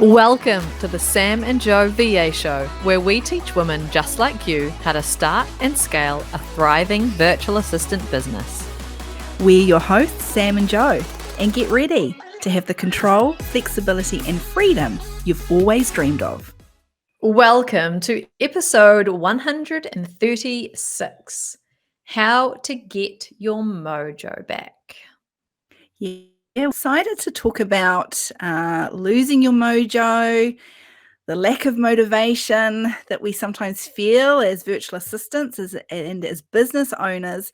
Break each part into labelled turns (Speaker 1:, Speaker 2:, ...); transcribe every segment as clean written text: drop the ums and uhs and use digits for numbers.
Speaker 1: Welcome to the Sam and Joe VA Show, where we teach women just like you how to start and scale a thriving virtual assistant business.
Speaker 2: We're your hosts, Sam and Joe, and get ready to have the control, flexibility, and freedom you've always dreamed of.
Speaker 1: Welcome to episode 136, How to Get Your Mojo Back.
Speaker 2: Yeah, we're excited to talk about losing your mojo, the lack of motivation that we sometimes feel as virtual assistants and as business owners.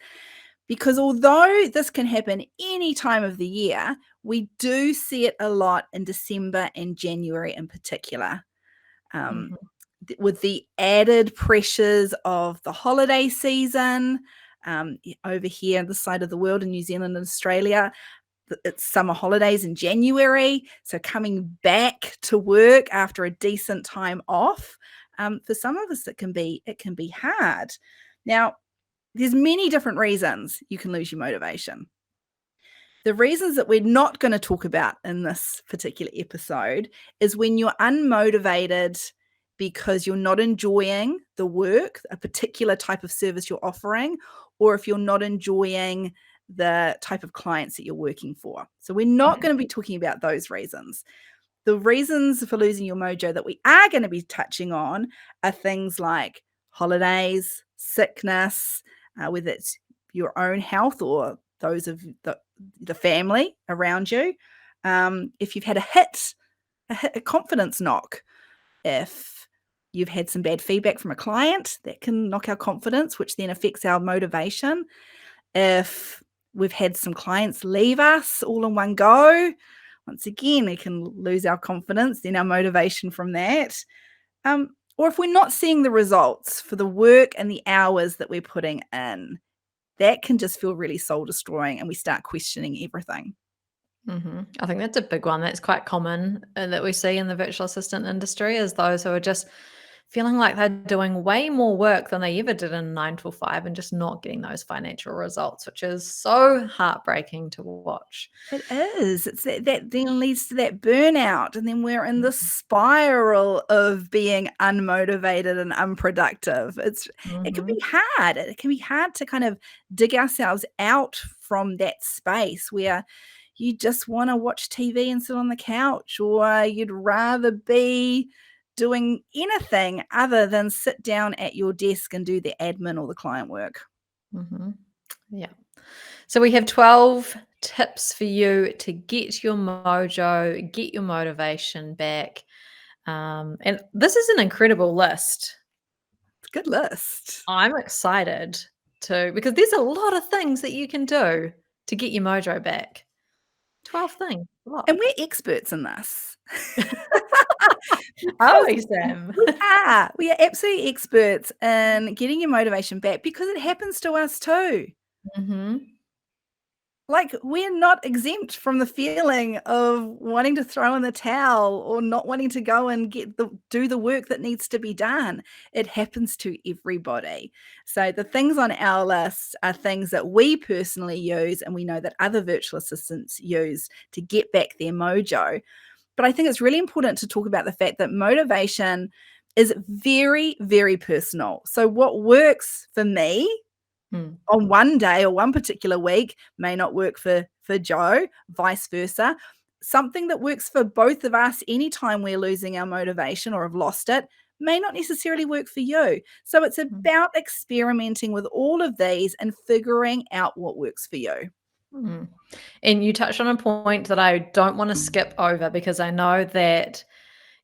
Speaker 2: Because although this can happen any time of the year, we do see it a lot in December and January in particular. With the added pressures of the holiday season, over here on this side of the world in New Zealand and Australia, it's summer holidays in January. So coming back to work after a decent time off, for some of us, it can be hard. Now, there's many different reasons you can lose your motivation. The reasons that we're not going to talk about in this particular episode is when you're unmotivated because you're not enjoying the work, a particular type of service you're offering, or if you're not enjoying the type of clients that you're working for. So we're not going to be talking about those reasons. The reasons for losing your mojo that we are going to be touching on are things like holidays, sickness, whether it's your own health or those of the family around you. If you've had a confidence knock, if you've had some bad feedback from a client, that can knock our confidence, which then affects our motivation. If we've had some clients leave us all in one go, once again, we can lose our confidence, then our motivation from that. Or if we're not seeing the results for the work and the hours that we're putting in, that can just feel really soul destroying and we start questioning everything.
Speaker 1: I think that's a big one. That's quite common that we see in the virtual assistant industry, is those who are just feeling like they're doing way more work than they ever did in 9 to 5 and just not getting those financial results, which is so heartbreaking to watch.
Speaker 2: It is. It's that then leads to that burnout, and then we're in this spiral of being unmotivated and unproductive. It can be hard. It can be hard to kind of dig ourselves out from that space where you just want to watch TV and sit on the couch, or you'd rather be doing anything other than sit down at your desk and do the admin or the client work.
Speaker 1: Yeah. So we have 12 tips for you to get your mojo, get your motivation back. And this is an incredible list.
Speaker 2: It's a good list.
Speaker 1: I'm excited because there's a lot of things that you can do to get your mojo back. 12 things. A lot.
Speaker 2: And we're experts in this.
Speaker 1: Are we, Sam?
Speaker 2: We are absolutely experts in getting your motivation back because it happens to us too. Like, we're not exempt from the feeling of wanting to throw in the towel or not wanting to go and do the work that needs to be done. It happens to everybody. So the things on our list are things that we personally use and we know that other virtual assistants use to get back their mojo. But I think it's really important to talk about the fact that motivation is very, very personal. So what works for me on one day or one particular week may not work for Joe, vice versa. Something that works for both of us anytime we're losing our motivation or have lost it may not necessarily work for you. So it's about experimenting with all of these and figuring out what works for you.
Speaker 1: And you touched on a point that I don't want to skip over, because I know that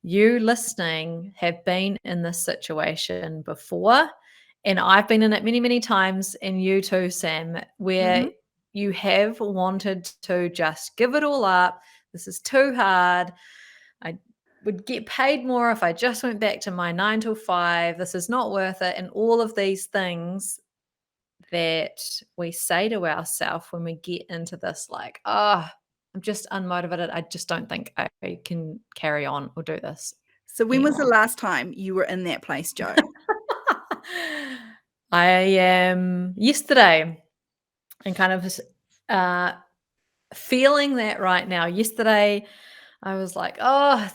Speaker 1: you listening have been in this situation before. And I've been in it many, many times, and you too, Sam, where you have wanted to just give it all up. This is too hard. I would get paid more if I just went back to my 9 to 5. This is not worth it. And all of these things that we say to ourselves when we get into this, like, oh, I'm just unmotivated. I just don't think I can carry on or do this.
Speaker 2: So when was the last time you were in that place, Joe?
Speaker 1: I am yesterday, and kind of feeling that right now. Yesterday, I was like, oh,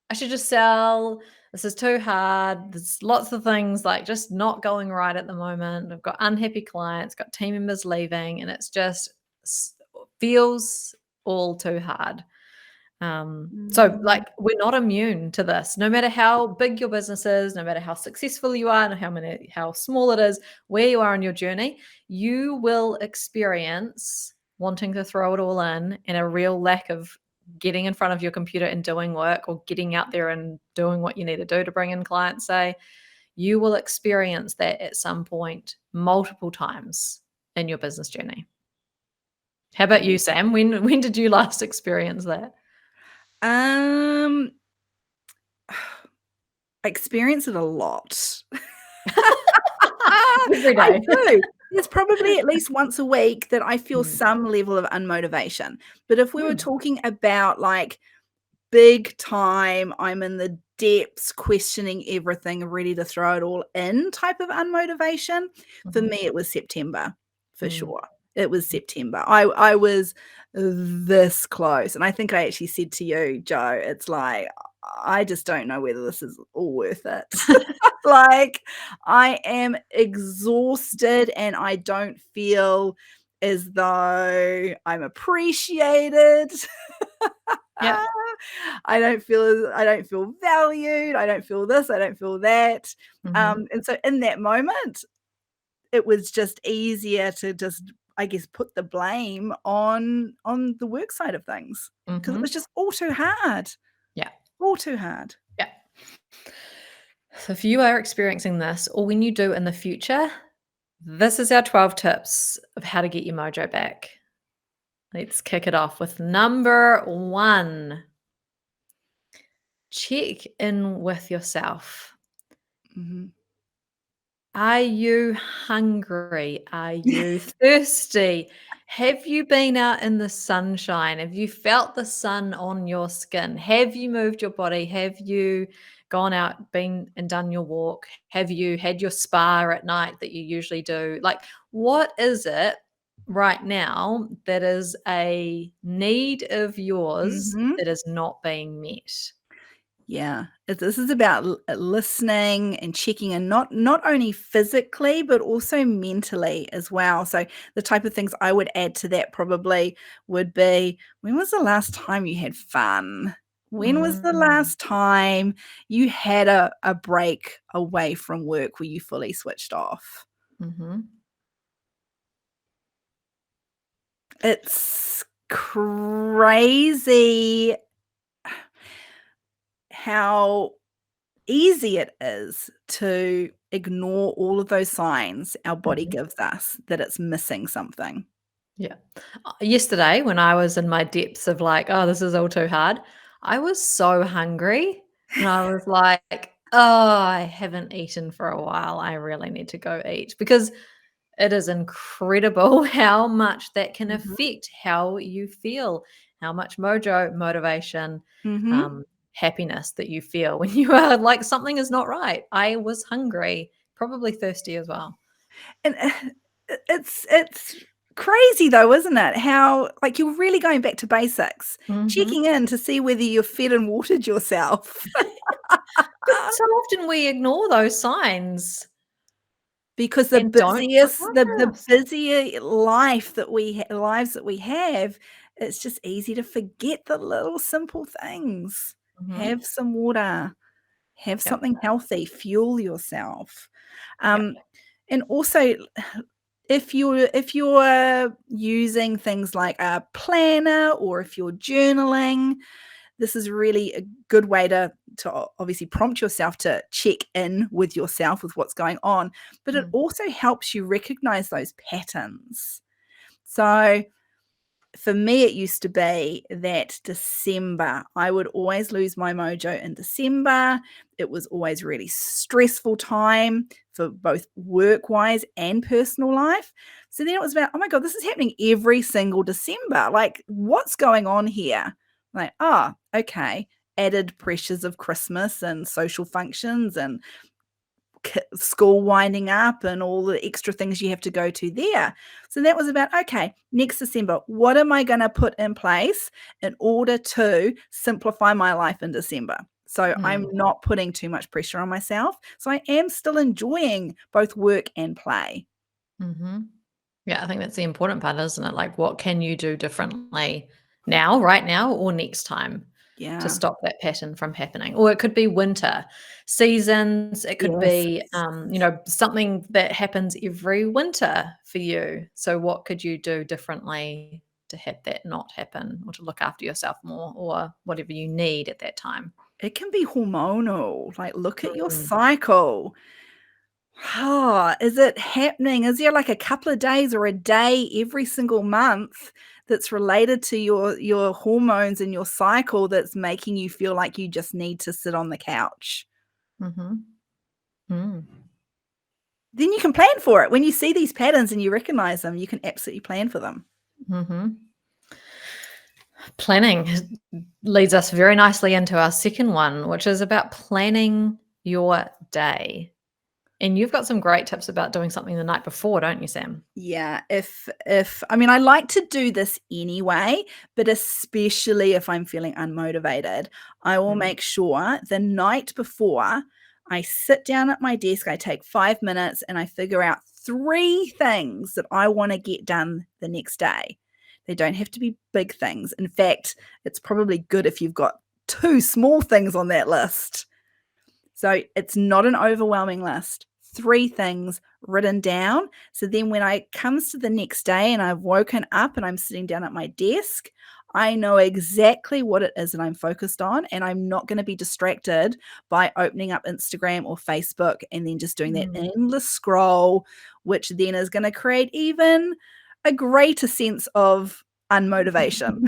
Speaker 1: I should just sell. This is too hard. There's lots of things like just not going right at the moment. I've got unhappy clients, got team members leaving, and it's just feels all too hard. So
Speaker 2: Mm,
Speaker 1: like we're not immune to this. No matter how big your business is, no matter how successful you are, and how small it is, where you are on your journey, you will experience wanting to throw it all in and a real lack of getting in front of your computer and doing work or getting out there and doing what you need to do to bring in clients, say. You will experience that at some point multiple times in your business journey. How about you, Sam? When did you last experience that?
Speaker 2: Um, I experience it a lot.
Speaker 1: Every
Speaker 2: I
Speaker 1: day.
Speaker 2: do. There's probably at least once a week that I feel
Speaker 1: Mm.
Speaker 2: some level of unmotivation. But if we were
Speaker 1: Mm.
Speaker 2: talking about like big time, I'm in the depths, questioning everything, ready to throw it all in type of unmotivation, for
Speaker 1: Mhm.
Speaker 2: me, it was September for
Speaker 1: Mm.
Speaker 2: sure. It was September. I was this close. And I think I actually said to you, Joe, it's like, I just don't know whether this is all worth it. Like, I am exhausted and I don't feel as though I'm appreciated.
Speaker 1: Yeah.
Speaker 2: I don't feel valued. I don't feel this. I don't feel that.
Speaker 1: Mhm.
Speaker 2: And so in that moment, it was just easier to just, I guess, put the blame on the work side of things because it was
Speaker 1: Mhm.
Speaker 2: just all too hard,
Speaker 1: Yeah.
Speaker 2: all too hard.
Speaker 1: Yeah. So if you are experiencing this, or when you do in the future, this is our 12 tips of how to get your mojo back. Let's kick it off with number 1. Check in with yourself.
Speaker 2: Mhm.
Speaker 1: Are you hungry? Are you thirsty? Have you been out in the sunshine? Have you felt the sun on your skin? Have you moved your body? Have you gone out, been and done your walk? Have you had your spa at night that you usually do? Like, what is it right now that is a need of yours
Speaker 2: Mhm.
Speaker 1: that is not being met?
Speaker 2: Yeah, this is about listening and checking in, not only physically but also mentally as well. So the type of things I would add to that probably would be, when was the last time you had fun? When was the
Speaker 1: Mm,
Speaker 2: last time you had a break away from work where you fully switched off?
Speaker 1: mhm.
Speaker 2: It's crazy how easy it is to ignore all of those signs our body
Speaker 1: Mhm.
Speaker 2: gives us that it's missing something.
Speaker 1: Yeah. Yesterday, when I was in my depths of like, "Oh, this is all too hard," I was so hungry, and I was like, "Oh, I haven't eaten for a while. I really need to go eat," because it is incredible how much that can
Speaker 2: Mhm,
Speaker 1: affect how you feel, how much mojo, motivation,
Speaker 2: mhm,
Speaker 1: um, happiness that you feel when you are like, something is not right. I was hungry, probably thirsty as well.
Speaker 2: and, it's crazy though, isn't it? How, like, you're really going back to basics,
Speaker 1: Mhm.
Speaker 2: checking in to see whether you're fed and watered yourself.
Speaker 1: Because so often we ignore those signs
Speaker 2: Because
Speaker 1: and don't look
Speaker 2: the
Speaker 1: after us.
Speaker 2: busier life that lives that we have, it's just easy to forget the little simple things.
Speaker 1: Mhm.
Speaker 2: Have some water. Have
Speaker 1: Yep,
Speaker 2: something healthy, fuel yourself.
Speaker 1: yep.
Speaker 2: Um, and also, if you're using things like a planner or if you're journaling, this is really a good way to obviously prompt yourself to check in with yourself with what's going on, but it
Speaker 1: Mm,
Speaker 2: also helps you recognize those patterns. So for me, it used to be that December, I would always lose my mojo in December. It was always really stressful time for both work-wise and personal life. So then it was about, oh my God, this is happening every single December. Like, what's going on here? Like, oh, okay. Added pressures of Christmas and social functions and school winding up and all the extra things you have to go to there. So that was about, okay, next December, what am I going to put in place in order to simplify my life in December? So I'm
Speaker 1: Mm.
Speaker 2: not putting too much pressure on myself. So I am still enjoying both work and play.
Speaker 1: Mhm. Yeah, I think that's the important part, isn't it? Like, what can you do differently now, right now, or next time to
Speaker 2: Yeah.
Speaker 1: stop that pattern from happening? Or it could be winter seasons. It could
Speaker 2: Yes.
Speaker 1: be, something that happens every winter for you. So, what could you do differently to have that not happen, or to look after yourself more, or whatever you need at that time?
Speaker 2: It can be hormonal. Like, look at your
Speaker 1: Mm,
Speaker 2: cycle. Is it happening? Is there like a couple of days or a day every single month that's related to your hormones and your cycle that's making you feel like you just need to sit on the couch?
Speaker 1: mhm, mm,
Speaker 2: Then you can plan for it. When you see these patterns and you recognize them, you can absolutely plan for them.
Speaker 1: mhm. Planning leads us very nicely into our second one, which is about planning your day. And you've got some great tips about doing something the night before, don't you, Sam?
Speaker 2: Yeah, if I mean, I like to do this anyway, but especially if I'm feeling unmotivated, I will
Speaker 1: Mm,
Speaker 2: make sure the night before I sit down at my desk, I take 5 minutes and I figure out 3 things that I wanna get done the next day. They don't have to be big things. In fact, it's probably good if you've got 2 small things on that list. So it's not an overwhelming list. 3 things written down. So then when I comes to the next day and I've woken up and I'm sitting down at my desk, I know exactly what it is that I'm focused on, and I'm not going to be distracted by opening up Instagram or Facebook and then just doing that
Speaker 1: mm.
Speaker 2: endless scroll, which then is going to create even a greater sense of unmotivation.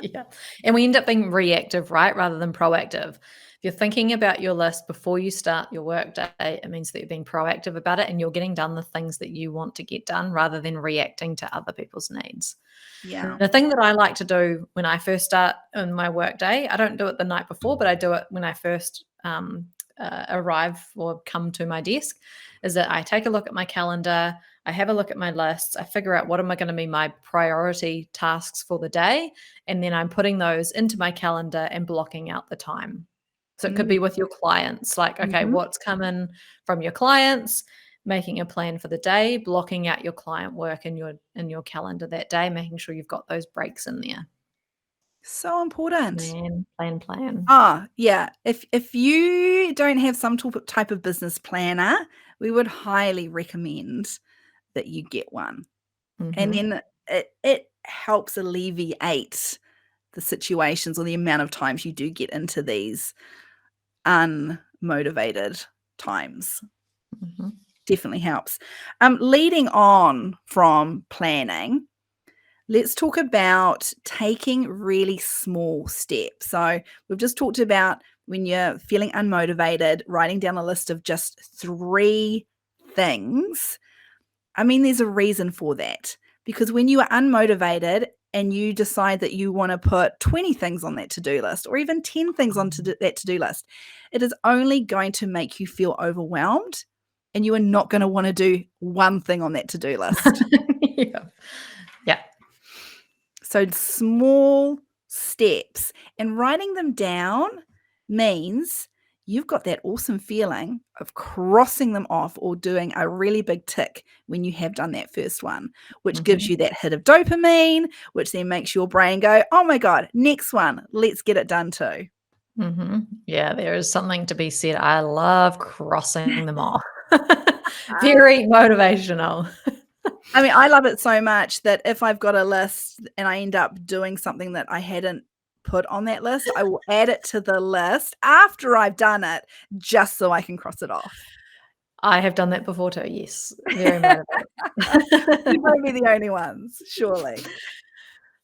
Speaker 1: Yeah. And we end up being reactive, right? Rather than proactive. If you're thinking about your list before you start your work day, it means that you're being proactive about it and you're getting done the things that you want to get done rather than reacting to other people's needs.
Speaker 2: Yeah.
Speaker 1: And the thing that I like to do when I first start in my work day, I don't do it the night before, but I do it when I first arrive or come to my desk, is that I take a look at my calendar, I have a look at my lists, I figure out what am I going to be my priority tasks for the day, and then I'm putting those into my calendar and blocking out the time. So it could
Speaker 2: Mm.
Speaker 1: be with your clients, like, okay,
Speaker 2: Mhm.
Speaker 1: what's coming from your clients, making a plan for the day, blocking out your client work in your calendar that day, making sure you've got those breaks in there.
Speaker 2: So important.
Speaker 1: Plan, plan, plan.
Speaker 2: Yeah. If you don't have some type of business planner, we would highly recommend that you get one. And
Speaker 1: Mhm.
Speaker 2: then it helps alleviate the situations or the amount of times you do get into these unmotivated times.
Speaker 1: Mhm.
Speaker 2: Definitely helps. Leading on from planning, let's talk about taking really small steps. So, we've just talked about when you're feeling unmotivated, writing down a list of just 3 things. I mean, there's a reason for that, because when you are unmotivated and you decide that you want to put 20 things on that to-do list or even 10 things on that to-do list, it is only going to make you feel overwhelmed, and you are not going to want to do one thing on that to-do list.
Speaker 1: Yeah. Yeah.
Speaker 2: So small steps, and writing them down means you've got that awesome feeling of crossing them off or doing a really big tick when you have done that first one, which gives
Speaker 1: Mhm.
Speaker 2: you that hit of dopamine, which then makes your brain go, oh my God, next one, let's get it done too.
Speaker 1: Mhm. Yeah, there is something to be said. I love crossing them off. Very motivational.
Speaker 2: I mean, I love it so much that if I've got a list and I end up doing something that I hadn't put on that list, I will add it to the list after I've done it, just so I can cross it off.
Speaker 1: I have done that before too, yes. Very motivating.
Speaker 2: We won't be the only ones, surely.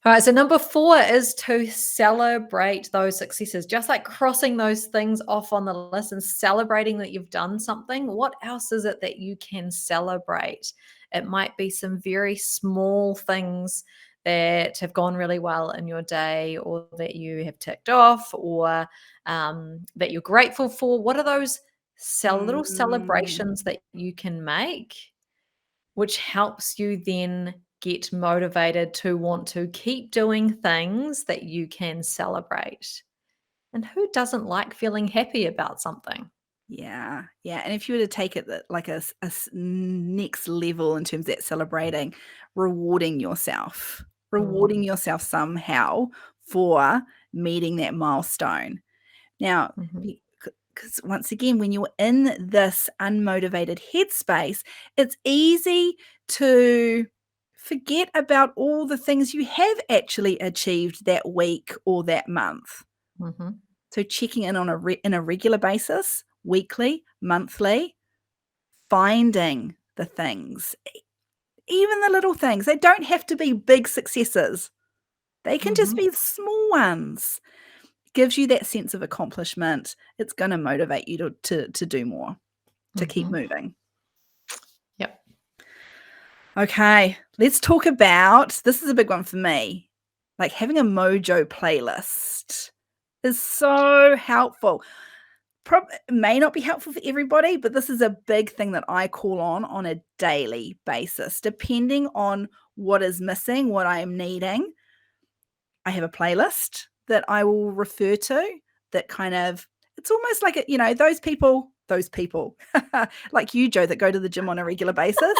Speaker 1: All right, so number 4 is to celebrate those successes, just like crossing those things off on the list and celebrating that you've done something. What else is it that you can celebrate? It might be some very small things that have gone really well in your day or that you have ticked off or that you're grateful for. What are those little
Speaker 2: Mm,
Speaker 1: celebrations that you can make which helps you then get motivated to want to keep doing things that you can celebrate. And who doesn't like feeling happy about something?
Speaker 2: Yeah, yeah, and if you were to take it like next level in terms of that celebrating, rewarding yourself,
Speaker 1: Mm,
Speaker 2: rewarding yourself somehow for meeting that milestone. Now,
Speaker 1: mhm,
Speaker 2: because once again, when you're in this unmotivated headspace, it's easy to forget about all the things you have actually achieved that week or that month.
Speaker 1: mhm,
Speaker 2: So checking in on a regular basis, weekly, monthly, finding the things, even the little things. They don't have to be big successes. They can just
Speaker 1: mhm,
Speaker 2: be small ones. Gives you that sense of accomplishment. It's going to motivate you to do more, to keep
Speaker 1: mhm.
Speaker 2: moving.
Speaker 1: Yep.
Speaker 2: Okay, let's talk about this is a big one for me. Like having a Mojo playlist is so helpful. It may not be helpful for everybody, but this is a big thing that I call on a daily basis. Depending on what is missing, what I am needing, I have a playlist that I will refer to that kind of it's almost like those people like you, Joe, that go to the gym on a regular basis.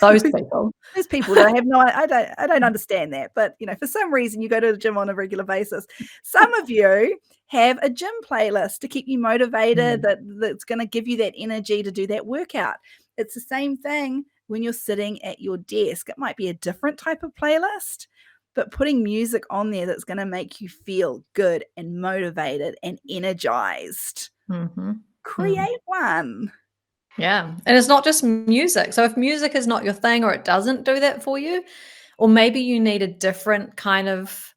Speaker 1: Those people.
Speaker 2: Those people that I have no I don't understand that, but, for some reason you go to the gym on a regular basis. Some of you have a gym playlist to keep you motivated,
Speaker 1: Mm,
Speaker 2: that's gonna give you that energy to do that workout. It's the same thing when you're sitting at your desk. It might be a different type of playlist, but putting music on there that's gonna make you feel good and motivated and energized.
Speaker 1: mhm, mm.
Speaker 2: Create one.
Speaker 1: Yeah, and it's not just music. So if music is not your thing or it doesn't do that for you, or maybe you need a different kind of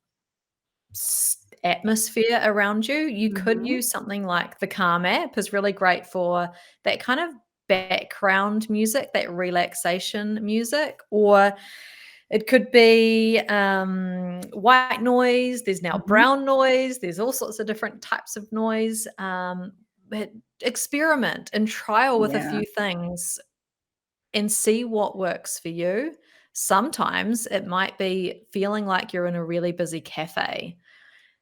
Speaker 1: atmosphere around you, you could
Speaker 2: Mhm.
Speaker 1: use something like the Calm app is really great for that kind of background music, that relaxation music, or it could be white noise. There's now
Speaker 2: Mhm.
Speaker 1: brown noise. There's all sorts of different types of noise. But experiment and trial with a
Speaker 2: Yeah.
Speaker 1: few things and see what works for you. Sometimes it might be feeling like you're in a really busy cafe.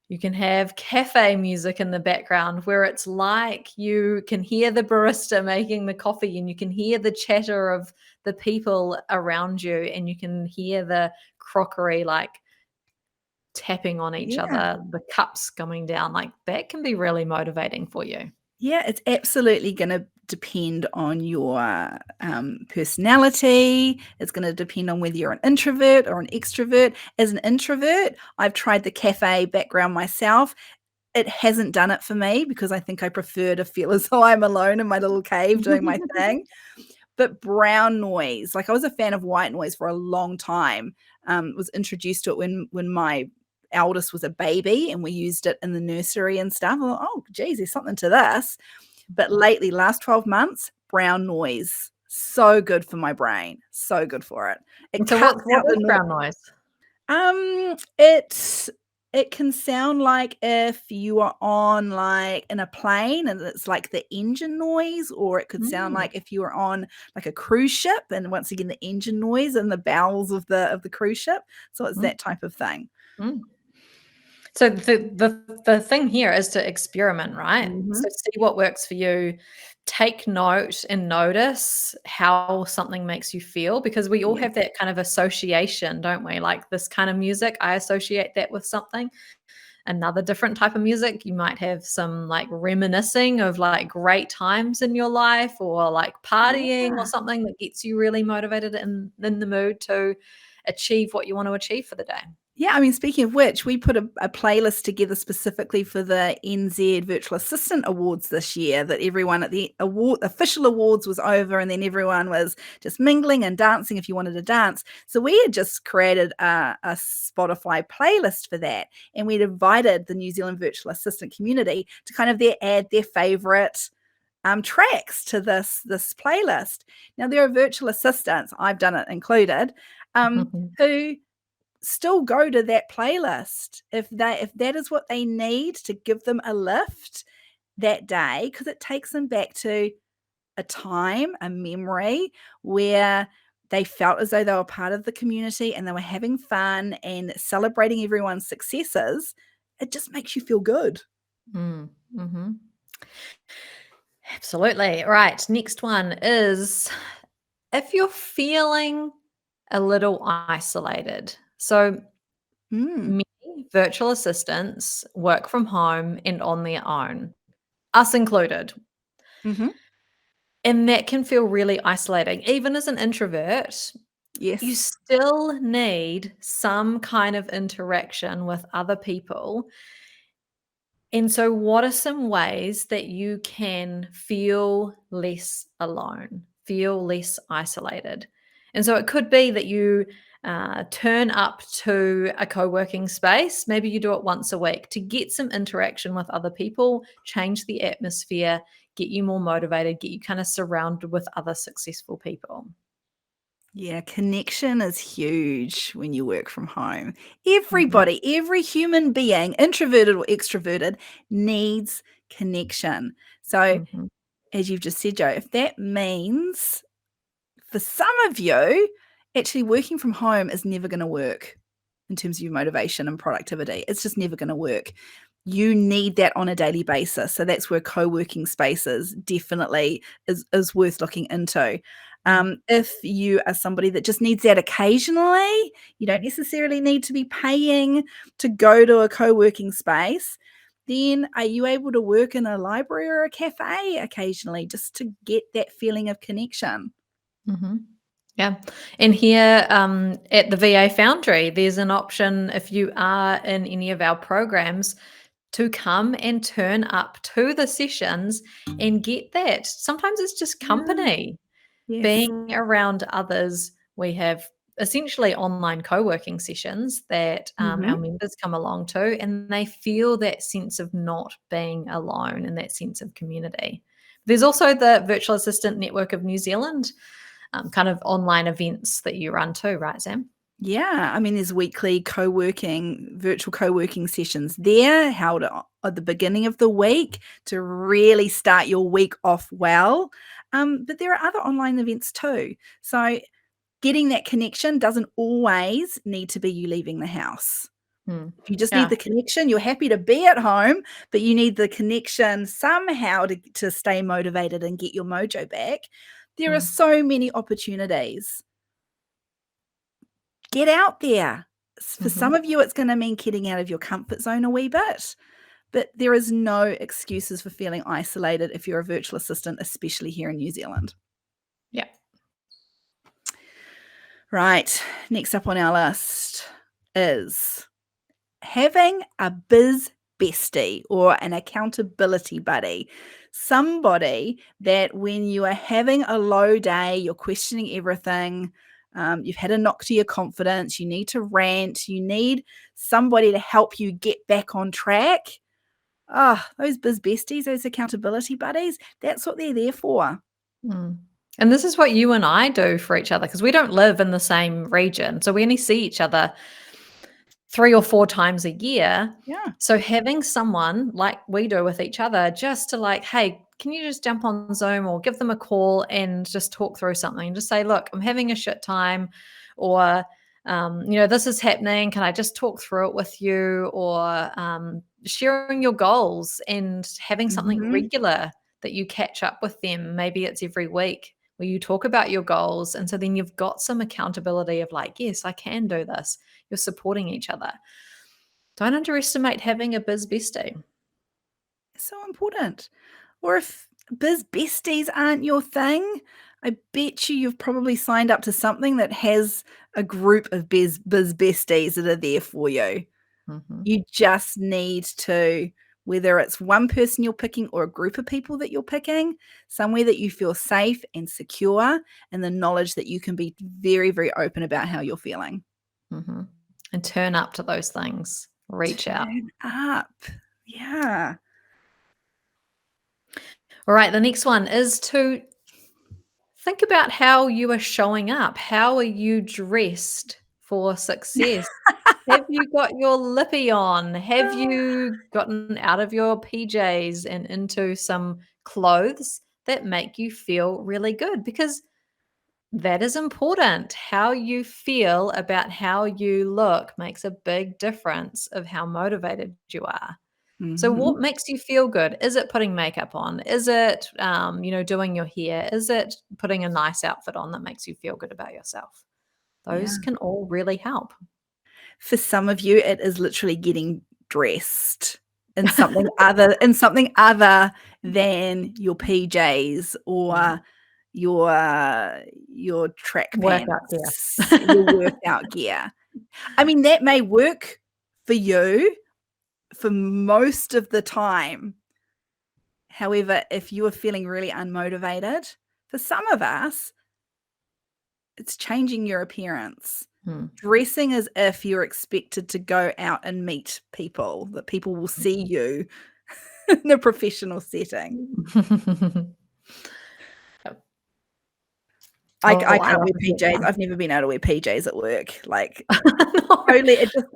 Speaker 1: You can have cafe music in the background where it's like you can hear the barista making the coffee and you can hear the chatter of the people around you and you can hear the crockery like tapping on each
Speaker 2: Yeah.
Speaker 1: other, the cups coming down. Like that can be really motivating for you.
Speaker 2: Yeah, it's absolutely gonna depend on your, personality. It's gonna depend on whether you're an introvert or an extrovert. As an introvert, I've tried the cafe background myself. It hasn't done it for me because I think I prefer to feel as though I'm alone in my little cave doing my thing. But brown noise, like I was a fan of white noise for a long time, was introduced to it when my eldest was a baby and we used it in the nursery and stuff. I thought, "Oh, geez, there's something to this." But lately, last 12 months, brown noise, so good for my brain, so good for it. It
Speaker 1: And so
Speaker 2: cuts
Speaker 1: what
Speaker 2: out the
Speaker 1: is
Speaker 2: noise.
Speaker 1: brown noise?
Speaker 2: It can sound like if you are on, like, in a plane and it's like the engine noise, or it could sound
Speaker 1: Mm,
Speaker 2: like if you were on, like, a cruise ship and once again, the engine noise in the bowels of the cruise ship. So it's
Speaker 1: mm,
Speaker 2: that type of thing.
Speaker 1: mm. So the thing here is to experiment, right? So
Speaker 2: Mhm.
Speaker 1: see what works for you. Take note and notice how something makes you feel because we all
Speaker 2: Yeah.
Speaker 1: have that kind of association, don't we? Like this kind of music, I associate that with something. Another different type of music, you might have some like reminiscing of like great times in your life or like partying or
Speaker 2: Yeah.
Speaker 1: something that gets you really motivated and in the mood to achieve what you want to achieve for the day.
Speaker 2: Yeah, I mean, speaking of which, we put a playlist together specifically for the NZ Virtual Assistant Awards this year. That everyone at the official awards was over, and then everyone was just mingling and dancing if you wanted to dance. So we had just created a Spotify playlist for that, and we'd invited the New Zealand Virtual Assistant community to kind of add their favorite tracks to this playlist. Now there are virtual assistants, I've done it included, who still go to that playlist if that is what they need to give them a lift that day, because it takes them back to a time, a memory where they felt as though they were part of the community and they were having fun and celebrating everyone's successes. It just makes you feel good.
Speaker 1: Mhm. Absolutely. Right. Next one is if you're feeling a little isolated. So,
Speaker 2: Mm.
Speaker 1: many virtual assistants work from home and on their own, us included.
Speaker 2: Mhm.
Speaker 1: And that can feel really isolating. Even as an introvert, you
Speaker 2: Yes.
Speaker 1: still need some kind of interaction with other people. And so, what are some ways that you can feel less alone, feel less isolated? And so, it could be that you turn up to a co working space. Maybe you do it once a week to get some interaction with other people, change the atmosphere, get you more motivated, get you kind of surrounded with other successful people.
Speaker 2: Yeah, connection is huge when you work from home.
Speaker 1: Hmm.
Speaker 2: Everybody, every human being, introverted or extroverted, needs connection. So,
Speaker 1: Hmm.
Speaker 2: as you've just said, Joe, if that means for some of you, actually working from home is never going to work in terms of your motivation and productivity. It's just never going to work. You need that on a daily basis. So that's where co-working spaces definitely is worth looking into. If you are somebody that just needs that occasionally, you don't necessarily need to be paying to go to a co-working space. Then are you able to work in a library or a cafe occasionally just to get that feeling of connection?
Speaker 1: Hmm. Yeah. And here at the VA Foundry, there's an option if you are in any of our programs to come and turn up to the sessions and get that. Sometimes it's just
Speaker 2: Yeah.
Speaker 1: company,
Speaker 2: Yes.
Speaker 1: being around others. We have essentially online co working sessions that our
Speaker 2: Mhm.
Speaker 1: members come along to, and they feel that sense of not being alone and that sense of community. There's also the Virtual Assistant Network of New Zealand kind of online events that you run too, right, Sam?
Speaker 2: Yeah, I mean, there's weekly virtual co-working sessions there held at the beginning of the week to really start your week off well. But there are other online events too. So getting that connection doesn't always need to be you leaving the house.
Speaker 1: Mm.
Speaker 2: If you just need
Speaker 1: Yeah.
Speaker 2: the connection, you're happy to be at home, but you need the connection somehow to stay motivated and get your mojo back. There are
Speaker 1: Mm.
Speaker 2: so many opportunities. Get out there. For
Speaker 1: Mhm.
Speaker 2: some of you, it's gonna mean getting out of your comfort zone a wee bit, but there is no excuses for feeling isolated if you're a virtual assistant, especially here in New Zealand.
Speaker 1: Yeah.
Speaker 2: Right, next up on our list is having a biz bestie or an accountability buddy. Somebody that when you are having a low day, you're questioning everything, you've had a knock to your confidence, you need to rant, you need somebody to help you get back on track. Ah, those biz besties, those accountability buddies, that's what they're there for.
Speaker 1: Mm. And this is what you and I do for each other because we don't live in the same region. So we only see each other 3 or 4 times a year.
Speaker 2: Yeah.
Speaker 1: So having someone like we do with each other just to like, "Hey, can you just jump on Zoom or give them a call and just talk through something?" And just say, "Look, I'm having a shit time," or, "This is happening. Can I just talk through it with you?" Or, sharing your goals and having something
Speaker 2: Mhm.
Speaker 1: regular that you catch up with them. Maybe it's every week where you talk about your goals, and so then you've got some accountability of like, "Yes, I can do this." You're supporting each other. Don't underestimate having a biz bestie.
Speaker 2: So important. Or if biz besties aren't your thing, I bet you've probably signed up to something that has a group of biz besties that are there for you.
Speaker 1: Mhm,
Speaker 2: You just need to, whether it's one person you're picking or a group of people that you're picking, somewhere that you feel safe and secure, and the knowledge that you can be very, very open about how you're feeling.
Speaker 1: mhm. And turn up to those things. Reach out.
Speaker 2: Turn up. Yeah.
Speaker 1: All right, the next one is to think about how you are showing up. How are you dressed for success? Have you got your lippy on? Have you gotten out of your PJs and into some clothes that make you feel really good? Because that is important. How you feel about how you look makes a big difference of how motivated you are. So
Speaker 2: Mhm.
Speaker 1: what makes you feel good? Is it putting makeup on? Is it, doing your hair? Is it putting a nice outfit on that makes you feel good about yourself?
Speaker 2: Yeah.
Speaker 1: Those can all really help.
Speaker 2: For some of you, it is literally getting dressed in something other than your PJs or your track
Speaker 1: Workout gear.
Speaker 2: pants, your workout gear. I mean, that may work for you for most of the time. However, if you are feeling really unmotivated, for some of us, it's changing your appearance.
Speaker 1: Hmm.
Speaker 2: Dressing as if you're expected to go out and meet people, that people will see you in a professional setting. I
Speaker 1: Oh, I
Speaker 2: can't
Speaker 1: love
Speaker 2: wear
Speaker 1: a good
Speaker 2: PJs.
Speaker 1: one.
Speaker 2: I've never been able to wear PJs at work. Like,
Speaker 1: No.
Speaker 2: totally, it just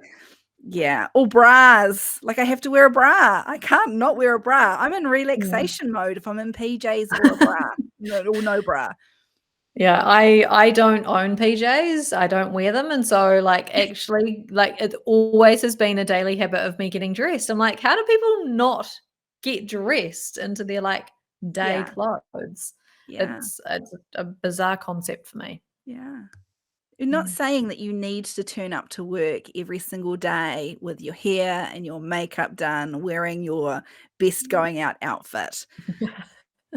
Speaker 2: yeah, or bras. Like, I have to wear a bra. I can't not wear a bra. I'm in
Speaker 1: Yeah.
Speaker 2: relaxation mode if I'm in PJs or a bra. No bra.
Speaker 1: Yeah, I don't own PJs, I don't wear them, and so, actually, it always has been a daily habit of me getting dressed. I'm like, "How do people not get dressed into their, day
Speaker 2: Yeah,
Speaker 1: clothes?"
Speaker 2: yeah,
Speaker 1: It's a bizarre concept for me.
Speaker 2: yeah. You're not
Speaker 1: Mm.
Speaker 2: saying that you need to turn up to work every single day with your hair and your makeup done, wearing your best going out outfit,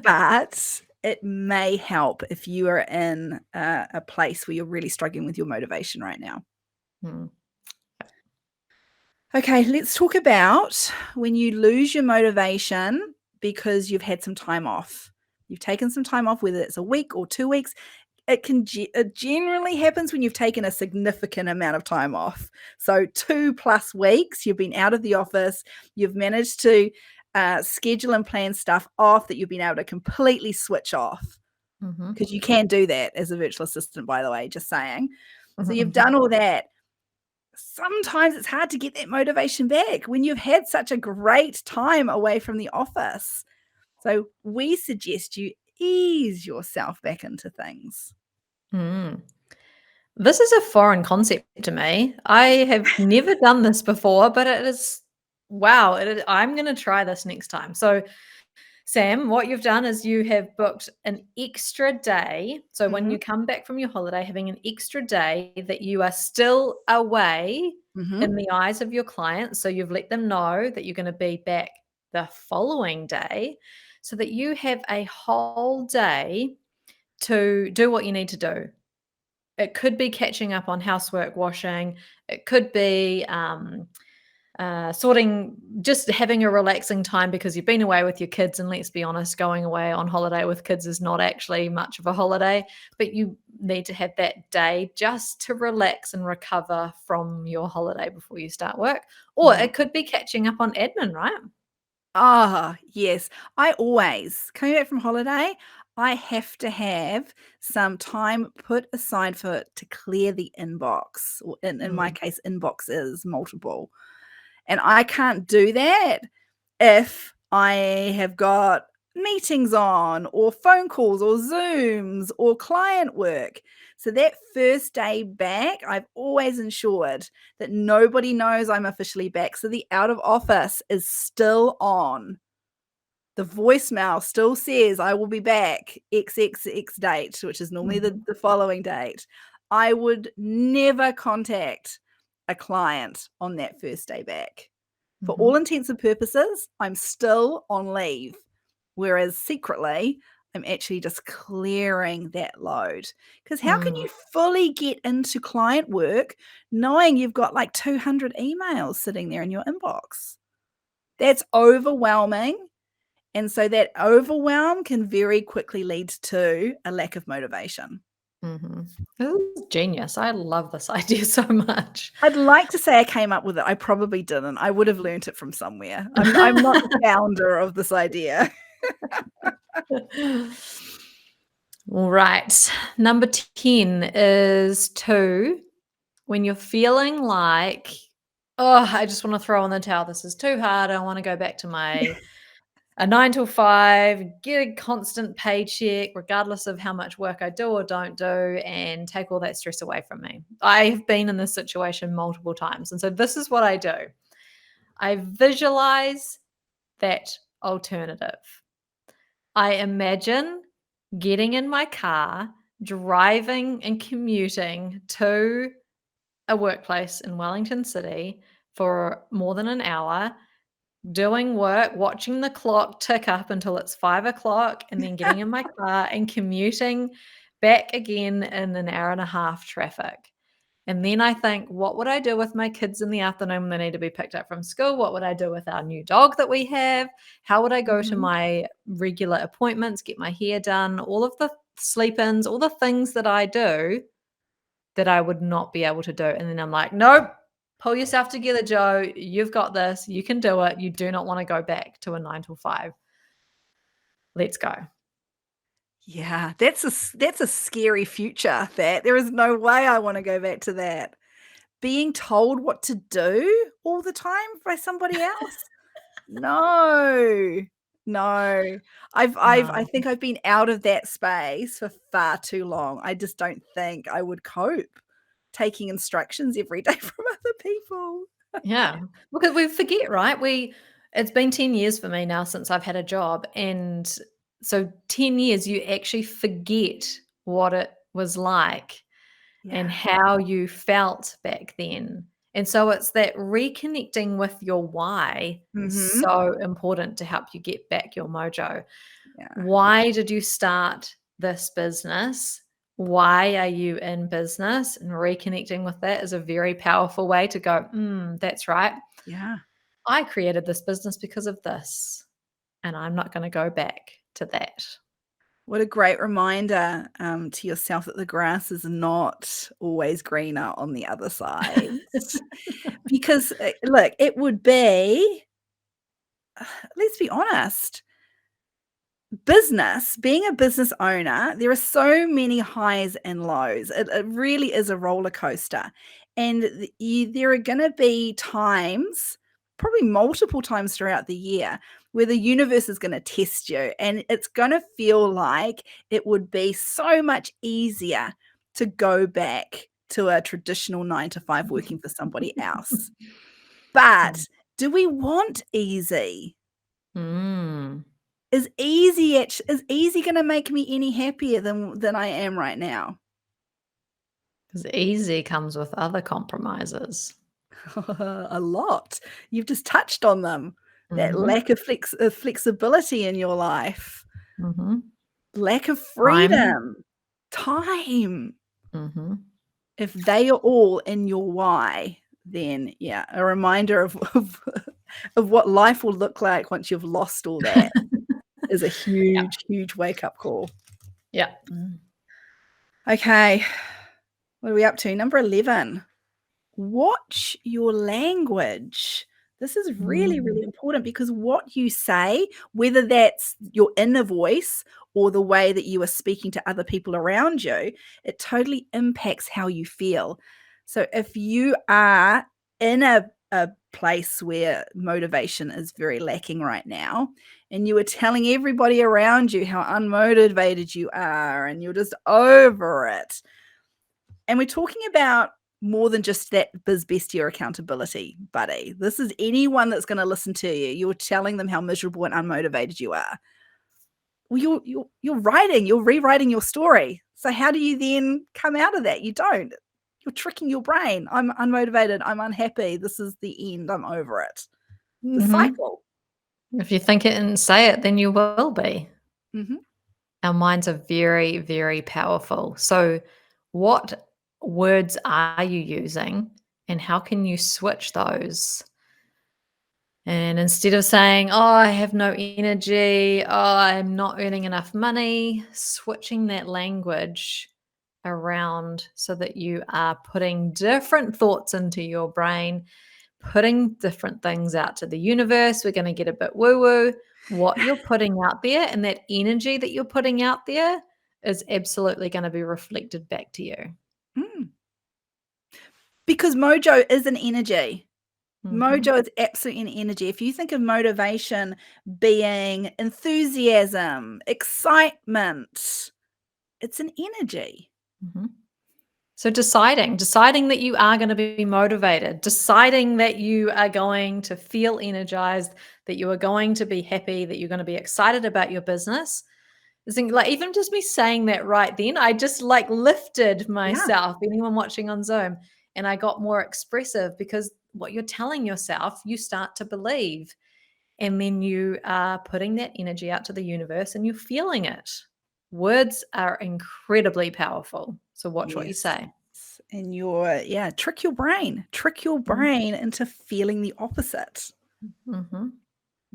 Speaker 2: but it may help if you are in a place where you're really struggling with your motivation right now.
Speaker 1: Mm.
Speaker 2: Okay, let's talk about when you lose your motivation because you've had some time off. You've taken some time off, whether it's a week or 2 weeks. It generally happens when you've taken a significant amount of time off. So 2+ weeks, you've been out of the office, you've managed to schedule and plan stuff off that you've been able to completely switch off,
Speaker 1: Mhm.
Speaker 2: because you can do that as a virtual assistant, by the way, just saying. So
Speaker 1: Mhm,
Speaker 2: you've
Speaker 1: mhm.
Speaker 2: done all that. Sometimes it's hard to get that motivation back when you've had such a great time away from the office. So we suggest you ease yourself back into things.
Speaker 1: Mm. This is a foreign concept to me. I have never done this before, but it is wow, I'm gonna try this next time. So Sam, what you've done is you have booked an extra day. So when
Speaker 2: Mhm,
Speaker 1: you come back from your holiday, having an extra day that you are still away
Speaker 2: mhm.
Speaker 1: in the eyes of your clients. So you've let them know that you're going to be back the following day so that you have a whole day to do what you need to do. It could be catching up on housework, washing. It could be sorting, just having a relaxing time because you've been away with your kids. And let's be honest, going away on holiday with kids is not actually much of a holiday, but you need to have that day just to relax and recover from your holiday before you start work. Or
Speaker 2: Yeah.
Speaker 1: it could be catching up on admin, right?
Speaker 2: Ah, yes. I always coming back from holiday, I have to have some time put aside for it to clear the inbox, or in my
Speaker 1: Mm.
Speaker 2: case, inbox is multiple. And I can't do that if I have got meetings on or phone calls or Zooms or client work. So that first day back, I've always ensured that nobody knows I'm officially back. So the out of office is still on. The voicemail still says I will be back XXX date, which is normally the,
Speaker 1: Mhm.
Speaker 2: the following date. I would never contact a client on that first day back. For all
Speaker 1: Mhm.
Speaker 2: intents and purposes, I'm still on leave, whereas secretly, I'm actually just clearing that load. Because how can
Speaker 1: Mm.
Speaker 2: you fully get into client work knowing you've got like 200 emails sitting there in your inbox? That's overwhelming. And so that overwhelm can very quickly lead to a lack of motivation.
Speaker 1: Mhm. This is genius. I love this idea so much.
Speaker 2: I'd like to say I came up with it. I probably didn't. I would have learnt it from somewhere. I'm not the founder of this idea.
Speaker 1: All right. Number 10 is to when you're feeling like, oh, I just want to throw in the towel. This is too hard. I want to go back to my a 9 to 5, get a constant paycheck, regardless of how much work I do or don't do, and take all that stress away from me. I have been in this situation multiple times. And so this is what I do. I visualize that alternative. I imagine getting in my car, driving and commuting to a workplace in Wellington City for more than an hour, doing work, watching the clock tick up until it's 5 o'clock, and then getting in my car and commuting back again in an hour and a half traffic. And then I think, what would I do with my kids in the afternoon when they need to be picked up from school? What would I do with our new dog that we have? How would I go to
Speaker 2: Mhm.
Speaker 1: my regular appointments, get my hair done, all of the sleep ins, all the things that I do that I would not be able to do. And then I'm like, nope, pull yourself together, Joe. You've got this. You can do it. You do not want to go back to a 9 to 5. Let's go.
Speaker 2: Yeah, that's a scary future, that. There is no way I wanna go back to that. Being told what to do all the time by somebody else? No. No. I
Speaker 1: No.
Speaker 2: think I've been out of that space for far too long. I just don't think I would cope taking instructions every day from other people.
Speaker 1: Yeah. Because we forget, right? It's been 10 years for me now since I've had a job. And so 10 years, you actually forget what it was like and
Speaker 2: Yeah.
Speaker 1: how you felt back then. And so it's that reconnecting with your why is
Speaker 2: Mhm.
Speaker 1: so important to help you get back your mojo.
Speaker 2: Yeah.
Speaker 1: Why did you start this business? Why are you in business? And reconnecting with that is a very powerful way to go, that's right.
Speaker 2: Yeah.
Speaker 1: I created this business because of this, and I'm not going to go back to that.
Speaker 2: What a great reminder, to yourself that the grass is not always greener on the other side. Because, look, it would be let's be honest, being a business owner, there are so many highs and lows. It really is a roller coaster. And there are going to be times, probably multiple times throughout the year, where the universe is going to test you. And it's going to feel like it would be so much easier to go back to a traditional 9 to 5 working for somebody else.
Speaker 1: Mm.
Speaker 2: But do we want easy?
Speaker 1: Mm.
Speaker 2: Is easy gonna make me any happier than I am right now?
Speaker 1: 'Cause easy comes with other compromises.
Speaker 2: A lot. You've just touched on them. That
Speaker 1: Mhm.
Speaker 2: lack of flexibility in your life,
Speaker 1: Mhm.
Speaker 2: lack of
Speaker 1: Time.
Speaker 2: freedom, time.
Speaker 1: Mhm.
Speaker 2: If they are all in your why, then yeah, a reminder of what life will look like once you've lost all that is a
Speaker 1: Yeah.
Speaker 2: huge, huge wake-up call.
Speaker 1: Yeah. Mm.
Speaker 2: Okay, what are we up to? Number 11. Watch your language. This is really,
Speaker 1: Mm.
Speaker 2: really important because what you say, whether that's your inner voice or the way that you are speaking to other people around you, it totally impacts how you feel. So if you are in a place where motivation is very lacking right now, and you are telling everybody around you how unmotivated you are and you're just over it, and we're talking about more than just that biz bestie or accountability buddy. This is anyone that's going to listen to you. You're telling them how miserable and unmotivated you are. Well, you're rewriting your story. So how do you then come out of that? You don't. You're tricking your brain. I'm unmotivated. I'm unhappy. This is the end. I'm over it. The
Speaker 1: Mhm.
Speaker 2: cycle.
Speaker 1: If you think it and say it, then you will be.
Speaker 2: Mhm.
Speaker 1: Our minds are very, very powerful. So, what words are you using, and how can you switch those? And instead of saying, "Oh, I have no energy. Oh, I'm not earning enough money," switching that language around so that you are putting different thoughts into your brain, putting different things out to the universe. We're going to get a bit woo woo. What you're putting out there and that energy that you're putting out there is absolutely going to be reflected back to you.
Speaker 2: Mm. Because mojo is an energy.
Speaker 1: Hmm.
Speaker 2: Mojo is absolutely an energy. If you think of motivation being enthusiasm, excitement, it's an energy.
Speaker 1: Hmm. So deciding that you are going to be motivated, deciding that you are going to feel energized, that you are going to be happy, that you're going to be excited about your business. I think like even just me saying that right then, I just like lifted
Speaker 2: Yeah.
Speaker 1: myself, anyone watching on Zoom, and I got more expressive because what you're telling yourself, you start to believe. And then you are putting that energy out to the universe and you're feeling it. Words are incredibly powerful. So watch what you
Speaker 2: Yes.
Speaker 1: say.
Speaker 2: And trick your
Speaker 1: Mhm,
Speaker 2: brain into feeling the opposite.
Speaker 1: mhm.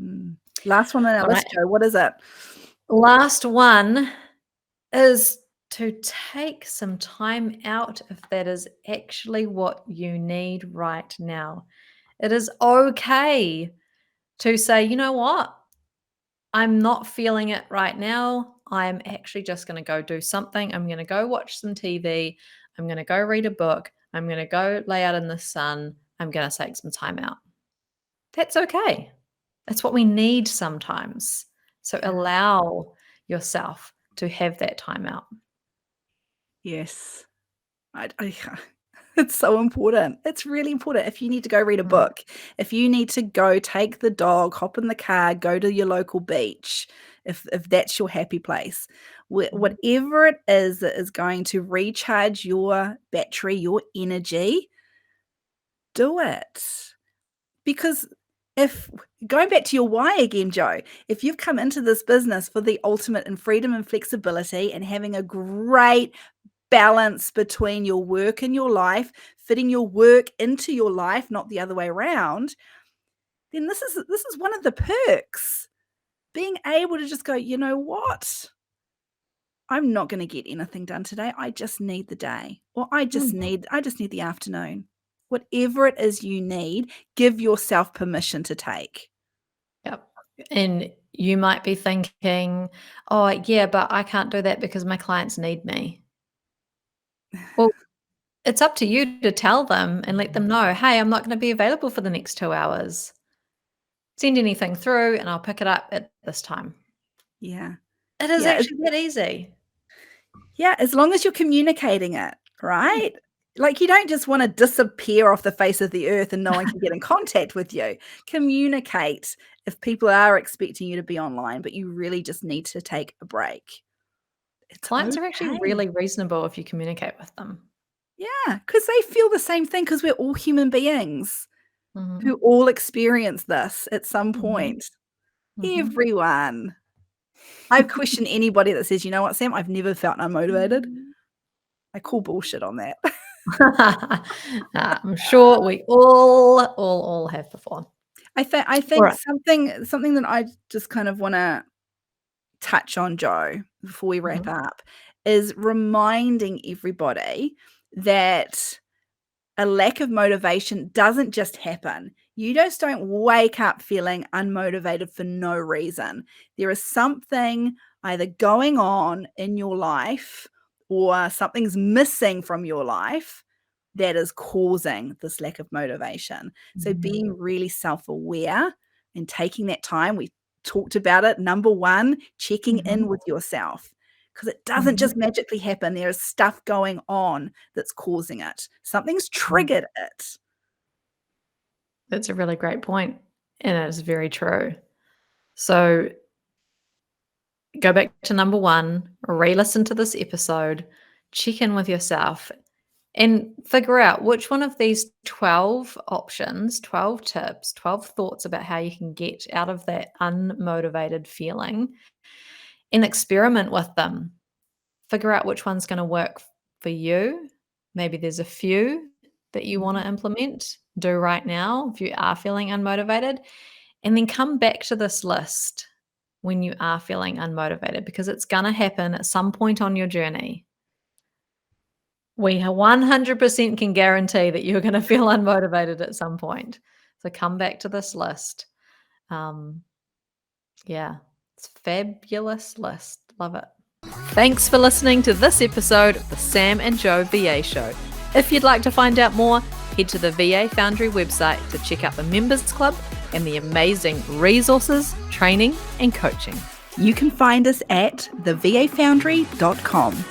Speaker 2: Mm. Last one on our
Speaker 1: All
Speaker 2: list,
Speaker 1: right.
Speaker 2: Joe. What is it?
Speaker 1: Last one is to take some time out if that is actually what you need right now. It is okay to say, you know what? I'm not feeling it right now. I'm actually just going to go do something. I'm going to go watch some TV. I'm going to go read a book. I'm going to go lay out in the sun. I'm going to take some time out. That's okay. That's what we need sometimes. So
Speaker 2: Yeah.
Speaker 1: allow yourself to have that time out.
Speaker 2: Yes. I it's so important. It's really important. If you need to go read a
Speaker 1: Mm,
Speaker 2: book, if you need to go take the dog, hop in the car, go to your local beach, if that's your happy place,
Speaker 1: mhm,
Speaker 2: whatever it is that is going to recharge your battery, your energy, do it. Because if going back to your why again, Joe, if you've come into this business for the ultimate in freedom and flexibility and having a great balance between your work and your life, fitting your work into your life, not the other way around, then this is one of the perks. Being able to just go, you know what? I'm not going to get anything done today. I just need the day. Or
Speaker 1: mm.
Speaker 2: I just need the afternoon. Whatever it is you need, give yourself permission to take.
Speaker 1: Yep. And you might be thinking, oh, yeah, but I can't do that because my clients need me. Well, it's up to you to tell them and let them know, hey, I'm not going to be available for the next 2 hours. Send anything through and I'll pick it up at this time.
Speaker 2: Yeah.
Speaker 1: It is
Speaker 2: Yeah.
Speaker 1: actually that easy.
Speaker 2: Yeah, as long as you're communicating it, right? Like, you don't just wanna disappear off the face of the earth and no one can get in contact with you. Communicate if people are expecting you to be online, but you really just need to take a break. It's
Speaker 1: Clients are actually
Speaker 2: okay.
Speaker 1: really reasonable if you communicate with them.
Speaker 2: Yeah, because they feel the same thing. Because 'cause we're all human beings who
Speaker 1: Mhm,
Speaker 2: all experience this at some
Speaker 1: mhm,
Speaker 2: point.
Speaker 1: mhm.
Speaker 2: Everyone. I question anybody that says, "You know what, Sam? I've never felt unmotivated." I call bullshit on that.
Speaker 1: I'm sure we all have before.
Speaker 2: I
Speaker 1: All
Speaker 2: think
Speaker 1: right.
Speaker 2: something that I just kind of wanna touch on, Joe, before we wrap
Speaker 1: Mhm,
Speaker 2: up, is reminding everybody that a lack of motivation doesn't just happen. You just don't wake up feeling unmotivated for no reason. There is something either going on in your life or something's missing from your life that is causing this lack of motivation. So
Speaker 1: mhm,
Speaker 2: being really self-aware and taking that time, we talked about it. Number 1, checking
Speaker 1: mhm,
Speaker 2: in with yourself because it doesn't
Speaker 1: mhm,
Speaker 2: just magically happen. There is stuff going on that's causing it. Something's
Speaker 1: mhm.
Speaker 2: triggered it.
Speaker 1: That's a really great point, and it is very true. So go back to number 1, re-listen to this episode, check in with yourself, and figure out which one of these 12 options, 12 tips, 12 thoughts about how you can get out of that unmotivated feeling and experiment with them. Figure out which one's going to work for you. Maybe there's a few that you want
Speaker 2: Mhm.
Speaker 1: to implement, do right now if you are feeling unmotivated, and then come back to this list when you are feeling unmotivated because it's going to happen at some point on your journey. We 100% can guarantee that you're going to feel unmotivated at some point. So come back to this list. Um, yeah, it's a fabulous list. Love it. Thanks for listening to this episode of the Sam and Joe VA Show. If you'd like to find out more, head to the VA Foundry website to check out the Members Club and the amazing resources, training, and coaching.
Speaker 2: You can find us at thevafoundry.com.